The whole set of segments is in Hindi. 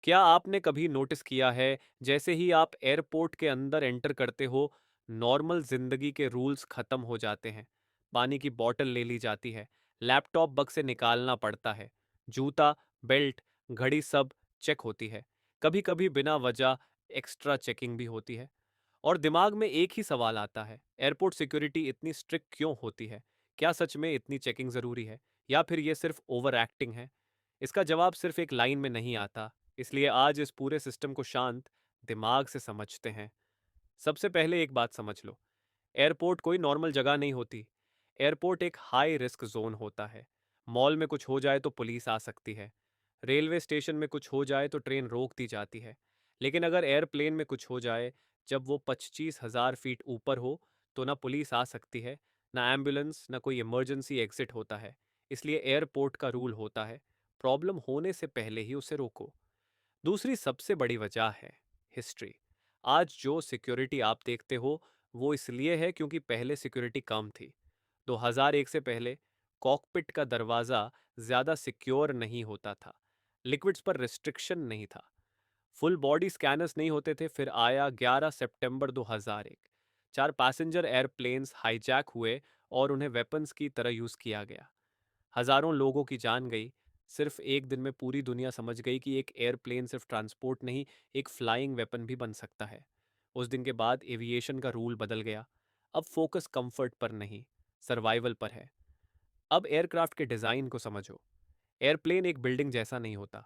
क्या आपने कभी नोटिस किया है, जैसे ही आप एयरपोर्ट के अंदर एंटर करते हो, नॉर्मल जिंदगी के रूल्स खत्म हो जाते हैं। पानी की बोतल ले ली जाती है, लैपटॉप बग से निकालना पड़ता है, जूता, बेल्ट, घड़ी सब चेक होती है। कभी कभी बिना वजह एक्स्ट्रा चेकिंग भी होती है। और दिमाग में एक ही सवाल आता है, एयरपोर्ट सिक्योरिटी इतनी स्ट्रिक्ट क्यों होती है? क्या सच में इतनी चेकिंग ज़रूरी है, या फिर ये सिर्फ ओवर एक्टिंग है? इसका जवाब सिर्फ एक लाइन में नहीं आता। इसलिए आज इस पूरे सिस्टम को शांत दिमाग से समझते हैं। सबसे पहले एक बात समझ लो, एयरपोर्ट कोई नॉर्मल जगह नहीं होती। एयरपोर्ट एक हाई रिस्क जोन होता है। मॉल में कुछ हो जाए तो पुलिस आ सकती है। रेलवे स्टेशन में कुछ हो जाए तो ट्रेन रोक दी जाती है। लेकिन अगर एयरप्लेन में कुछ हो जाए, जब वो 25,000 फीट ऊपर हो, तो ना पुलिस आ सकती है, ना एम्बुलेंस, ना कोई इमरजेंसी एग्जिट होता है। इसलिए एयरपोर्ट का रूल होता है, प्रॉब्लम होने से पहले ही उसे रोको। दूसरी सबसे बड़ी वजह है हिस्ट्री। आज जो सिक्योरिटी आप देखते हो, वो इसलिए है क्योंकि पहले सिक्योरिटी कम थी। 2001 से पहले कॉकपिट का दरवाज़ा ज़्यादा सिक्योर नहीं होता था। लिक्विड्स पर रिस्ट्रिक्शन नहीं था। फुल बॉडी स्कैनर्स नहीं होते थे। फिर आया 11 सितंबर 2001। 4 पैसेंजर एयरप्लेन्स हाईजैक हुए और उन्हें वेपन्स की तरह यूज़ किया गया। हजारों लोगों की जान गई। सिर्फ एक दिन में पूरी दुनिया समझ गई कि एक एयरप्लेन सिर्फ ट्रांसपोर्ट नहीं, एक फ्लाइंग वेपन भी बन सकता है। उस दिन के बाद एविएशन का रूल बदल गया। अब फोकस कंफर्ट पर नहीं, सर्वाइवल पर है। अब एयरक्राफ्ट के डिज़ाइन को समझो। एयरप्लेन एक बिल्डिंग जैसा नहीं होता।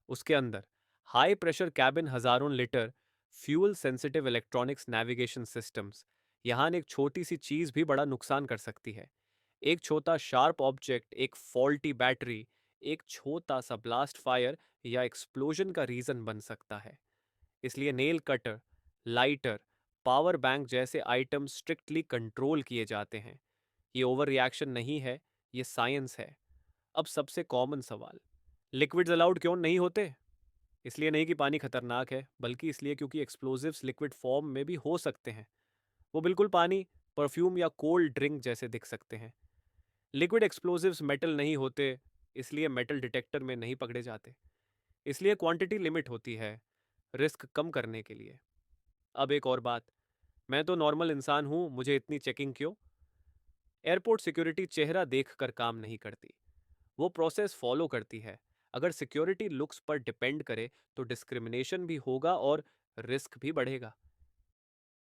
उसके अंदर हाई प्रेशर कैबिन, हजारों litre fuel sensitive electronics, navigation systems. यहाँ एक छोटी सी चीज भी बड़ा नुकसान कर सकती है। एक छोटा शार्प ऑब्जेक्ट, एक फॉल्टी बैटरी, एक छोटा सा ब्लास्ट फायर या एक्सप्लोजन का रीजन बन सकता है। इसलिए nail cutter, lighter, power bank जैसे आइटम स्ट्रिक्टली कंट्रोल किए जाते हैं। ये ओवर रिएक्शन नहीं है, ये साइंस है। अब सबसे कॉमन सवाल, लिक्विड्स अलाउड क्यों नहीं होते? इसलिए नहीं कि पानी खतरनाक है, बल्कि इसलिए क्योंकि एक्सप्लोजिव्स लिक्विड फॉर्म में भी हो सकते हैं। वो बिल्कुल पानी, परफ्यूम या कोल्ड ड्रिंक जैसे दिख सकते हैं। लिक्विड एक्सप्लोजिव्स मेटल नहीं होते, इसलिए मेटल डिटेक्टर में नहीं पकड़े जाते। इसलिए क्वांटिटी लिमिट होती है, रिस्क कम करने के लिए। अब एक और बात, मैं तो नॉर्मल इंसान हूं, मुझे इतनी चेकिंग क्यों? एयरपोर्ट सिक्योरिटी चेहरा देखकर काम नहीं करती, वो प्रोसेस फॉलो करती है। अगर सिक्योरिटी लुक्स पर डिपेंड करे, तो डिस्क्रिमिनेशन भी होगा और रिस्क भी बढ़ेगा।